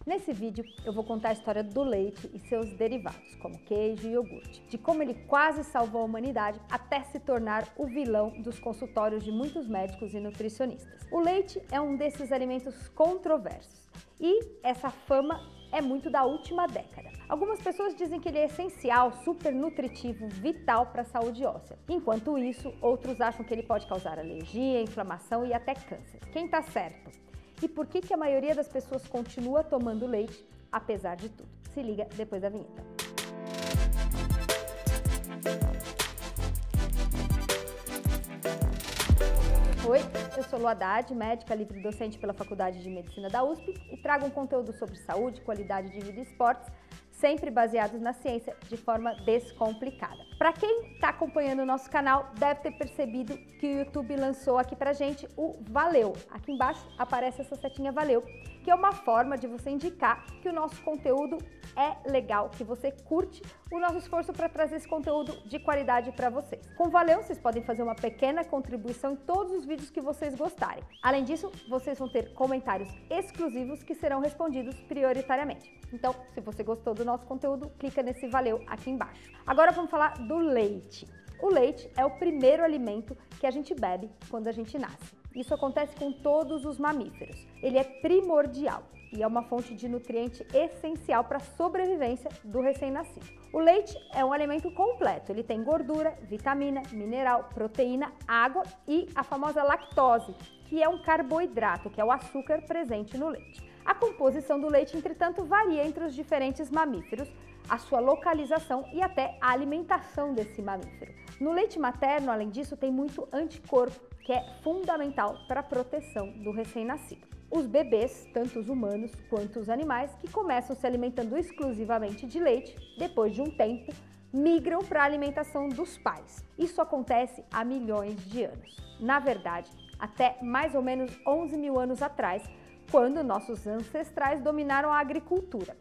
Nesse vídeo eu vou contar a história do leite e seus derivados, como queijo e iogurte, de como ele quase salvou a humanidade até se tornar o vilão dos consultórios de muitos médicos e nutricionistas. O leite é um desses alimentos controversos e essa fama é muito da última década. Algumas pessoas dizem que ele é essencial, super nutritivo, vital para a saúde óssea. Enquanto isso, outros acham que ele pode causar alergia, inflamação e até câncer. Quem tá certo? E por que a maioria das pessoas continua tomando leite, apesar de tudo? Se liga depois da vinheta. Oi, eu sou Lu Haddad, médica livre docente pela Faculdade de Medicina da USP e trago um conteúdo sobre saúde, qualidade de vida e esportes, sempre baseados na ciência, de forma descomplicada. Para quem está acompanhando o nosso canal, deve ter percebido que o YouTube lançou aqui pra gente o Valeu. Aqui embaixo aparece essa setinha Valeu, que é uma forma de você indicar que o nosso conteúdo é legal, que você curte o nosso esforço para trazer esse conteúdo de qualidade para vocês. Com Valeu, vocês podem fazer uma pequena contribuição em todos os vídeos que vocês gostarem. Além disso, vocês vão ter comentários exclusivos que serão respondidos prioritariamente. Então, se você gostou do nosso conteúdo, clica nesse Valeu aqui embaixo. Agora vamos falar do leite. O leite é o primeiro alimento que a gente bebe quando a gente nasce. Isso acontece com todos os mamíferos. Ele é primordial e é uma fonte de nutriente essencial para a sobrevivência do recém-nascido. O leite é um alimento completo. Ele tem gordura, vitamina, mineral, proteína, água e a famosa lactose, que é um carboidrato, que é o açúcar presente no leite. A composição do leite, entretanto, varia entre os diferentes mamíferos, a sua localização e até a alimentação desse mamífero. No leite materno, além disso, tem muito anticorpo, que é fundamental para a proteção do recém-nascido. Os bebês, tanto os humanos quanto os animais, que começam se alimentando exclusivamente de leite, depois de um tempo, migram para a alimentação dos pais. Isso acontece há milhões de anos. Na verdade, até mais ou menos 11 mil anos atrás, quando nossos ancestrais dominaram a agricultura.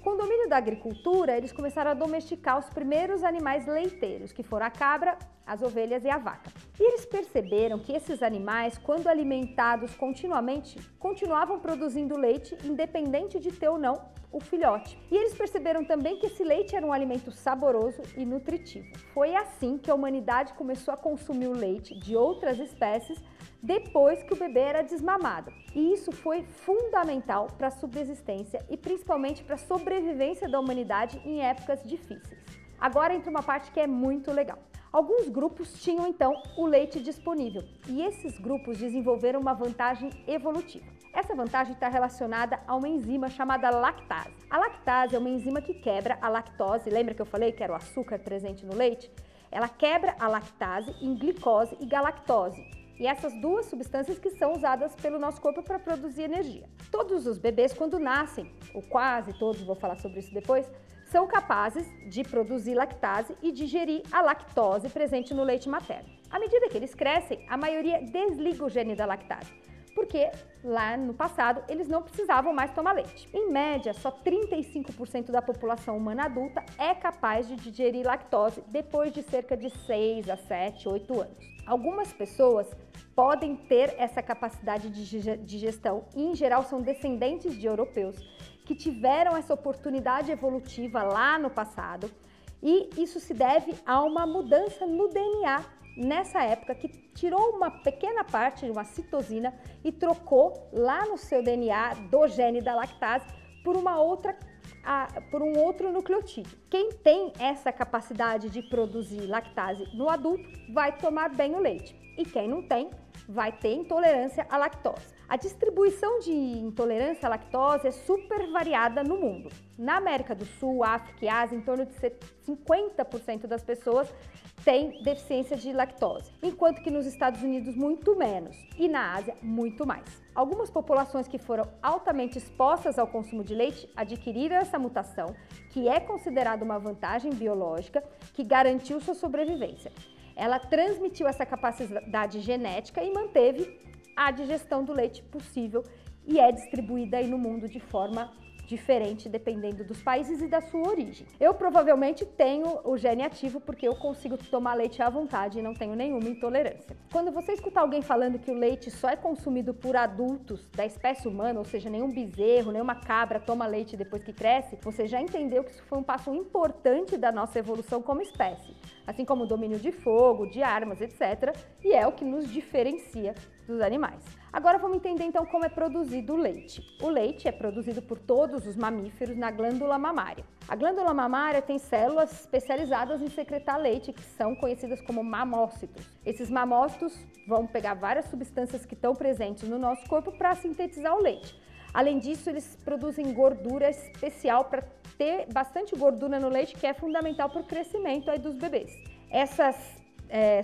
Com o domínio da agricultura, eles começaram a domesticar os primeiros animais leiteiros, que foram a cabra, as ovelhas e a vaca. E eles perceberam que esses animais, quando alimentados continuamente, continuavam produzindo leite, independente de ter ou não o filhote. E eles perceberam também que esse leite era um alimento saboroso e nutritivo. Foi assim que a humanidade começou a consumir o leite de outras espécies depois que o bebê era desmamado. E isso foi fundamental para a subsistência e principalmente para a sobrevivência da humanidade em épocas difíceis. Agora entra uma parte que é muito legal. Alguns grupos tinham então o leite disponível e esses grupos desenvolveram uma vantagem evolutiva. Essa vantagem está relacionada a uma enzima chamada lactase. A lactase é uma enzima que quebra a lactose, lembra que eu falei que era o açúcar presente no leite? Ela quebra a lactase em glicose e galactose. E essas duas substâncias que são usadas pelo nosso corpo para produzir energia. Todos os bebês, quando nascem, ou quase todos, vou falar sobre isso depois, são capazes de produzir lactase e digerir a lactose presente no leite materno. À medida que eles crescem, a maioria desliga o gene da lactase, porque lá no passado eles não precisavam mais tomar leite. Em média, só 35% da população humana adulta é capaz de digerir lactose depois de cerca de 6 a 7, 8 anos. Algumas pessoas podem ter essa capacidade de digestão e, em geral, são descendentes de europeus que tiveram essa oportunidade evolutiva lá no passado e isso se deve a uma mudança no DNA nessa época que tirou uma pequena parte de uma citosina e trocou lá no seu DNA do gene da lactase por um outro nucleotídeo. Quem tem essa capacidade de produzir lactase no adulto vai tomar bem o leite e quem não tem vai ter intolerância à lactose. A distribuição de intolerância à lactose é super variada no mundo. Na América do Sul, África e Ásia, em torno de 50% das pessoas têm deficiência de lactose, enquanto que nos Estados Unidos muito menos e na Ásia muito mais. Algumas populações que foram altamente expostas ao consumo de leite adquiriram essa mutação, que é considerada uma vantagem biológica que garantiu sua sobrevivência. Ela transmitiu essa capacidade genética e manteve a digestão do leite possível e é distribuída aí no mundo de forma diferente dependendo dos países e da sua origem. Eu provavelmente tenho o gene ativo porque eu consigo tomar leite à vontade e não tenho nenhuma intolerância. Quando você escutar alguém falando que o leite só é consumido por adultos da espécie humana, ou seja, nenhum bezerro, nenhuma cabra toma leite depois que cresce, você já entendeu que isso foi um passo importante da nossa evolução como espécie, assim como o domínio de fogo, de armas, etc. E é o que nos diferencia dos animais. Agora vamos entender então como é produzido o leite. O leite é produzido por todos os mamíferos na glândula mamária. A glândula mamária tem células especializadas em secretar leite, que são conhecidas como mamócitos. Esses mamócitos vão pegar várias substâncias que estão presentes no nosso corpo para sintetizar o leite. Além disso, eles produzem gordura especial para ter bastante gordura no leite, que é fundamental para o crescimento aí dos bebês. Essas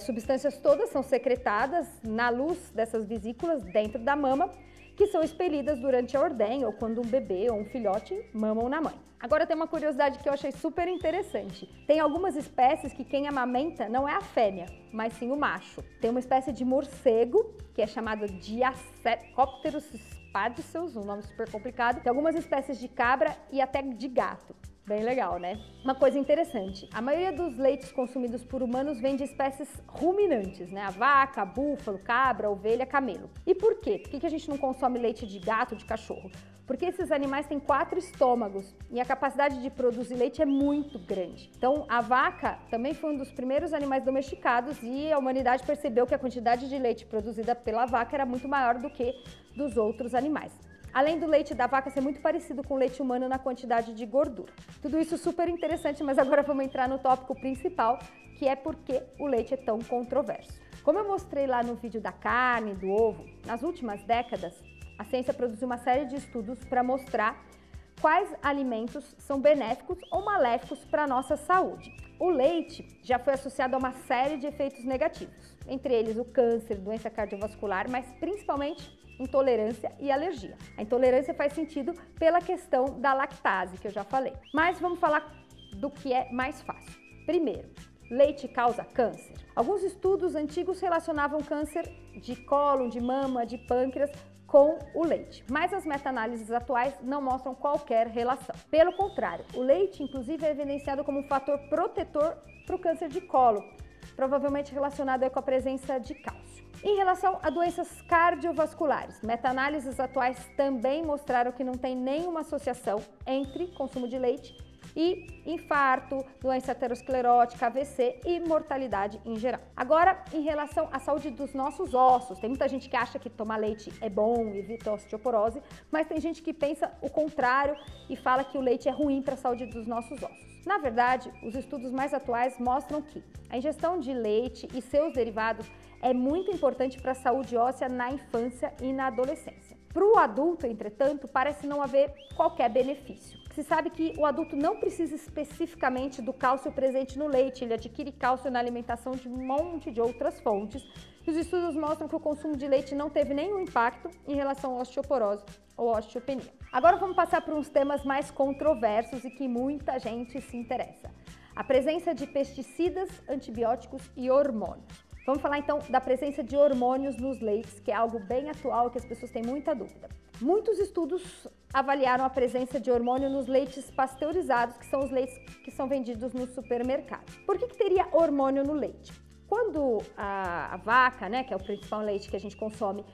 substâncias todas são secretadas na luz dessas vesículas dentro da mama, que são expelidas durante a ordenha ou quando um bebê ou um filhote mamam na mãe. Agora tem uma curiosidade que eu achei super interessante. Tem algumas espécies que quem amamenta não é a fêmea, mas sim o macho. Tem uma espécie de morcego, que é chamado Diacopterus spadiceus, um nome super complicado. Tem algumas espécies de cabra e até de gato. Bem legal, né? Uma coisa interessante, a maioria dos leites consumidos por humanos vem de espécies ruminantes, né? A vaca, búfalo, cabra, ovelha, camelo. E por quê? Por que a gente não consome leite de gato, de cachorro? Porque esses animais têm 4 estômagos e a capacidade de produzir leite é muito grande. Então, a vaca também foi um dos primeiros animais domesticados e a humanidade percebeu que a quantidade de leite produzida pela vaca era muito maior do que dos outros animais. Além do leite da vaca ser muito parecido com o leite humano na quantidade de gordura. Tudo isso super interessante, mas agora vamos entrar no tópico principal, que é por que o leite é tão controverso. Como eu mostrei lá no vídeo da carne, do ovo, nas últimas décadas, a ciência produziu uma série de estudos para mostrar quais alimentos são benéficos ou maléficos para a nossa saúde. O leite já foi associado a uma série de efeitos negativos, entre eles o câncer, doença cardiovascular, mas principalmente intolerância e alergia. A intolerância faz sentido pela questão da lactase, que eu já falei. Mas vamos falar do que é mais fácil. Primeiro, leite causa câncer? Alguns estudos antigos relacionavam câncer de cólon, de mama, de pâncreas com o leite, mas as meta-análises atuais não mostram qualquer relação. Pelo contrário, o leite, inclusive, é evidenciado como um fator protetor para o câncer de colo, provavelmente relacionado com a presença de cálcio. Em relação a doenças cardiovasculares, meta-análises atuais também mostraram que não tem nenhuma associação entre consumo de leite e infarto, doença aterosclerótica, AVC e mortalidade em geral. Agora, em relação à saúde dos nossos ossos, tem muita gente que acha que tomar leite é bom, evita osteoporose, mas tem gente que pensa o contrário e fala que o leite é ruim para a saúde dos nossos ossos. Na verdade, os estudos mais atuais mostram que a ingestão de leite e seus derivados é muito importante para a saúde óssea na infância e na adolescência. Para o adulto, entretanto, parece não haver qualquer benefício. Se sabe que o adulto não precisa especificamente do cálcio presente no leite, ele adquire cálcio na alimentação de um monte de outras fontes. E os estudos mostram que o consumo de leite não teve nenhum impacto em relação à osteoporose ou osteopenia. Agora vamos passar por uns temas mais controversos e que muita gente se interessa. A presença de pesticidas, antibióticos e hormônios. Vamos falar então da presença de hormônios nos leites, que é algo bem atual que as pessoas têm muita dúvida. Muitos estudos avaliaram a presença de hormônio nos leites pasteurizados, que são os leites que são vendidos no supermercado. Por que teria hormônio no leite? Quando a vaca, né, que é o principal leite que a gente consome,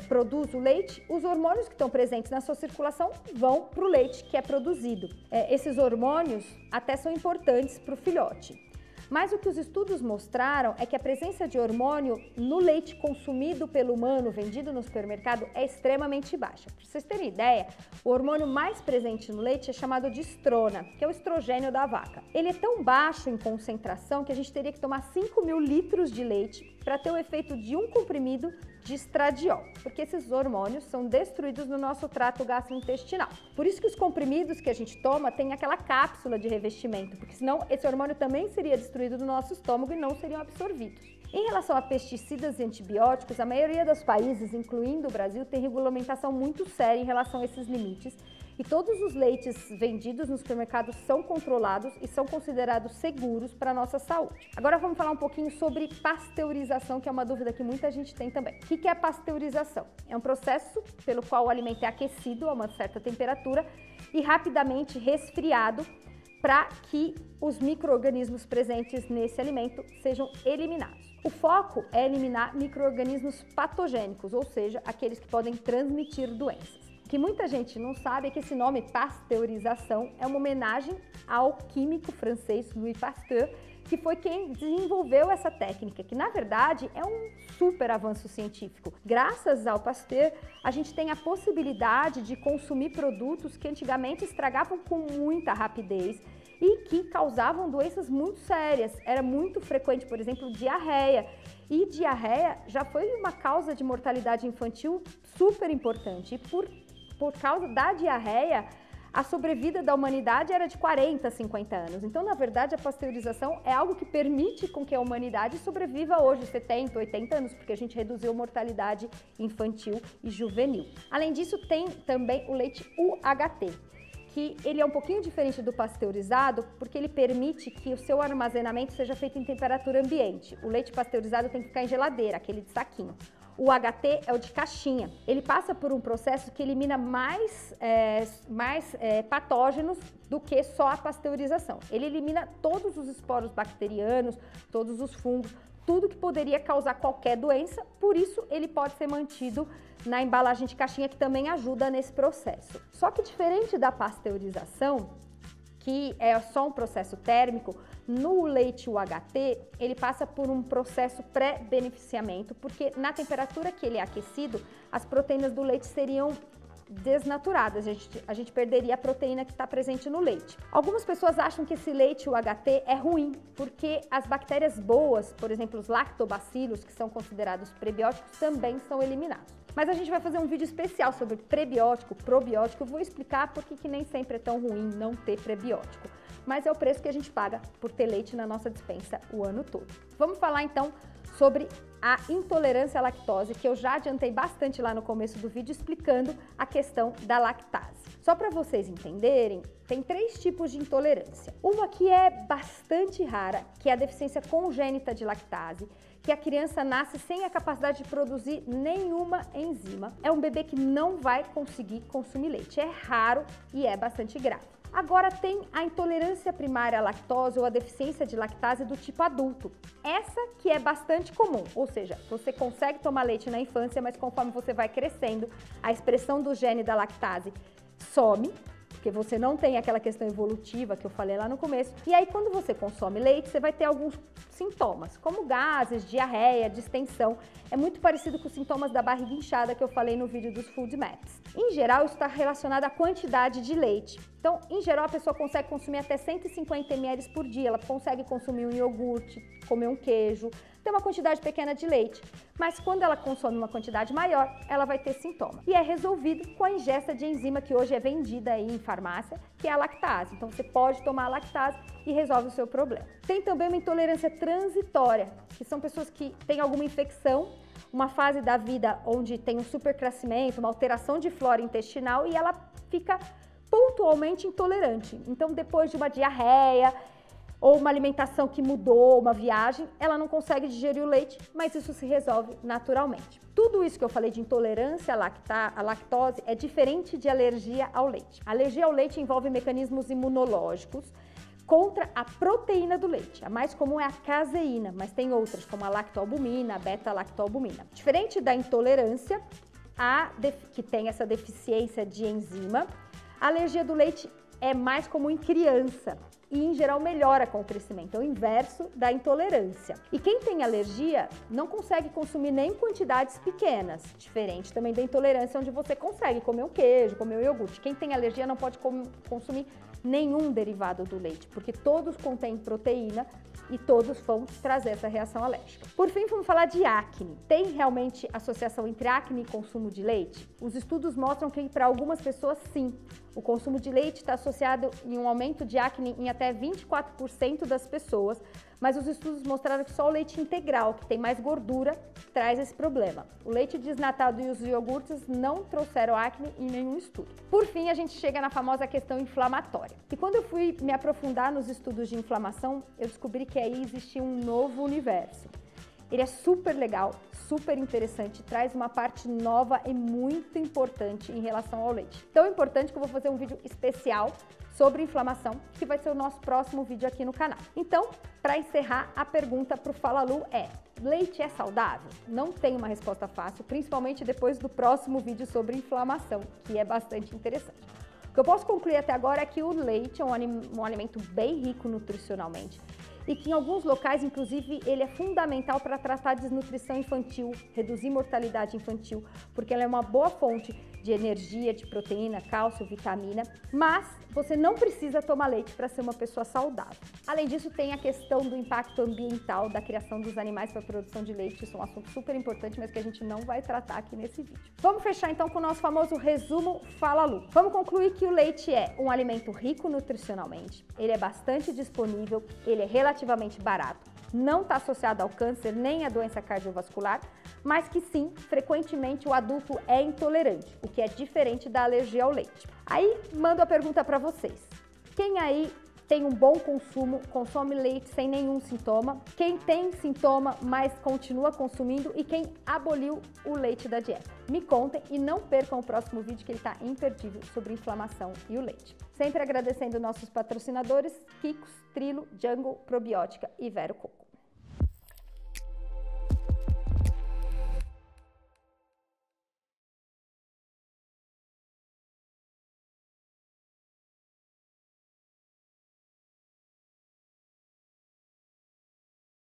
produz o leite, os hormônios que estão presentes na sua circulação vão para o leite que é produzido. Esses hormônios até são importantes para o filhote. Mas o que os estudos mostraram é que a presença de hormônio no leite consumido pelo humano, vendido no supermercado, é extremamente baixa. Para vocês terem ideia, o hormônio mais presente no leite é chamado de estrona, que é o estrogênio da vaca. Ele é tão baixo em concentração que a gente teria que tomar 5.000 litros de leite para ter o efeito de um comprimido de estradiol, porque esses hormônios são destruídos no nosso trato gastrointestinal. Por isso que os comprimidos que a gente toma têm aquela cápsula de revestimento, porque senão esse hormônio também seria destruído no nosso estômago e não seriam absorvidos. Em relação a pesticidas e antibióticos, a maioria dos países, incluindo o Brasil, tem regulamentação muito séria em relação a esses limites e todos os leites vendidos no supermercado são controlados e são considerados seguros para a nossa saúde. Agora vamos falar um pouquinho sobre pasteurização, que é uma dúvida que muita gente tem também. O que é a pasteurização? É um processo pelo qual o alimento é aquecido a uma certa temperatura e rapidamente resfriado para que os micro-organismos presentes nesse alimento sejam eliminados. O foco é eliminar micro-organismos patogênicos, ou seja, aqueles que podem transmitir doenças. O que muita gente não sabe é que esse nome pasteurização é uma homenagem ao químico francês Louis Pasteur, que foi quem desenvolveu essa técnica, que na verdade é um super avanço científico. Graças ao Pasteur, a gente tem a possibilidade de consumir produtos que antigamente estragavam com muita rapidez e que causavam doenças muito sérias. Era muito frequente, por exemplo, diarreia. E diarreia já foi uma causa de mortalidade infantil super importante. E por causa da diarreia, a sobrevida da humanidade era de 40 a 50 anos. Então, na verdade, a pasteurização é algo que permite com que a humanidade sobreviva hoje 70, 80 anos, porque a gente reduziu a mortalidade infantil e juvenil. Além disso, tem também o leite UHT, que ele é um pouquinho diferente do pasteurizado, porque ele permite que o seu armazenamento seja feito em temperatura ambiente. O leite pasteurizado tem que ficar em geladeira, aquele de saquinho. O HT é o de caixinha. Ele passa por um processo que elimina mais patógenos do que só a pasteurização. Ele elimina todos os esporos bacterianos, todos os fungos, tudo que poderia causar qualquer doença, por isso ele pode ser mantido na embalagem de caixinha, que também ajuda nesse processo. Só que diferente da pasteurização, que é só um processo térmico, no leite UHT, ele passa por um processo pré-beneficiamento, porque na temperatura que ele é aquecido, as proteínas do leite seriam desnaturadas, a gente perderia a proteína que está presente no leite. Algumas pessoas acham que esse leite UHT é ruim, porque as bactérias boas, por exemplo, os lactobacilos, que são considerados prebióticos, também são eliminados. Mas a gente vai fazer um vídeo especial sobre prebiótico, probiótico, eu vou explicar por que nem sempre é tão ruim não ter prebiótico. Mas é o preço que a gente paga por ter leite na nossa despensa o ano todo. Vamos falar então sobre a intolerância à lactose, que eu já adiantei bastante lá no começo do vídeo explicando a questão da lactase. Só para vocês entenderem, tem 3 tipos de intolerância. Uma que é bastante rara, que é a deficiência congênita de lactase, que a criança nasce sem a capacidade de produzir nenhuma enzima. É um bebê que não vai conseguir consumir leite. É raro e é bastante grave. Agora tem a intolerância primária à lactose ou a deficiência de lactase do tipo adulto. Essa que é bastante comum, ou seja, você consegue tomar leite na infância, mas conforme você vai crescendo, a expressão do gene da lactase some, porque você não tem aquela questão evolutiva que eu falei lá no começo. E aí, quando você consome leite, você vai ter alguns sintomas, como gases, diarreia, distensão. É muito parecido com os sintomas da barriga inchada que eu falei no vídeo dos Food Maps. Em geral, isso está relacionado à quantidade de leite. Então, em geral, a pessoa consegue consumir até 150 ml por dia. Ela consegue consumir um iogurte, comer um queijo, ter uma quantidade pequena de leite. Mas quando ela consome uma quantidade maior, ela vai ter sintoma. E é resolvido com a ingesta de enzima que hoje é vendida aí em farmácia, que é a lactase. Então, você pode tomar a lactase e resolve o seu problema. Tem também uma intolerância transitória, que são pessoas que têm alguma infecção, uma fase da vida onde tem um supercrescimento, uma alteração de flora intestinal e ela fica pontualmente intolerante. Então, depois de uma diarreia ou uma alimentação que mudou, uma viagem, ela não consegue digerir o leite, mas isso se resolve naturalmente. Tudo isso que eu falei de intolerância à lactose é diferente de alergia ao leite. A alergia ao leite envolve mecanismos imunológicos contra a proteína do leite. A mais comum é a caseína, mas tem outras, como a lactoalbumina, a beta-lactoalbumina. Diferente da intolerância, que tem essa deficiência de enzima, a alergia do leite é mais comum em criança e, em geral, melhora com o crescimento. É o inverso da intolerância. E quem tem alergia não consegue consumir nem quantidades pequenas, diferente também da intolerância, onde você consegue comer um queijo, comer um iogurte. Quem tem alergia não pode consumir nenhum derivado do leite, porque todos contêm proteína e todos vão trazer essa reação alérgica. Por fim, vamos falar de acne. Tem realmente associação entre acne e consumo de leite? Os estudos mostram que para algumas pessoas, sim. O consumo de leite está associado em um aumento de acne em até até 24% das pessoas, mas os estudos mostraram que só o leite integral, que tem mais gordura, traz esse problema. O leite desnatado e os iogurtes não trouxeram acne em nenhum estudo. Por fim, a gente chega na famosa questão inflamatória. E quando eu fui me aprofundar nos estudos de inflamação, eu descobri que aí existia um novo universo. Ele é super legal, super interessante, traz uma parte nova e muito importante em relação ao leite. Tão importante que eu vou fazer um vídeo especial sobre inflamação, que vai ser o nosso próximo vídeo aqui no canal. Então, para encerrar, a pergunta para o Fala Lu é: leite é saudável? Não tem uma resposta fácil, principalmente depois do próximo vídeo sobre inflamação, que é bastante interessante. O que eu posso concluir até agora é que o leite é um alimento bem rico nutricionalmente, e que em alguns locais, inclusive, ele é fundamental para tratar desnutrição infantil, reduzir mortalidade infantil, porque ela é uma boa fonte de energia, de proteína, cálcio, vitamina, mas você não precisa tomar leite para ser uma pessoa saudável. Além disso, tem a questão do impacto ambiental da criação dos animais para a produção de leite. Isso é um assunto super importante, mas que a gente não vai tratar aqui nesse vídeo. Vamos fechar então com o nosso famoso resumo Fala Lu. Vamos concluir que o leite é um alimento rico nutricionalmente, ele é bastante disponível, ele é relativamente barato, não está associado ao câncer nem à doença cardiovascular, mas que sim, frequentemente o adulto é intolerante, o que é diferente da alergia ao leite. Aí mando a pergunta para vocês: quem aí tem um bom consumo, consome leite sem nenhum sintoma? Quem tem sintoma, mas continua consumindo? E quem aboliu o leite da dieta? Me contem e não percam o próximo vídeo, que ele está imperdível, sobre inflamação e o leite. Sempre agradecendo nossos patrocinadores, Kikos, Trilo, Jungle, Probiótica e Vero Coco.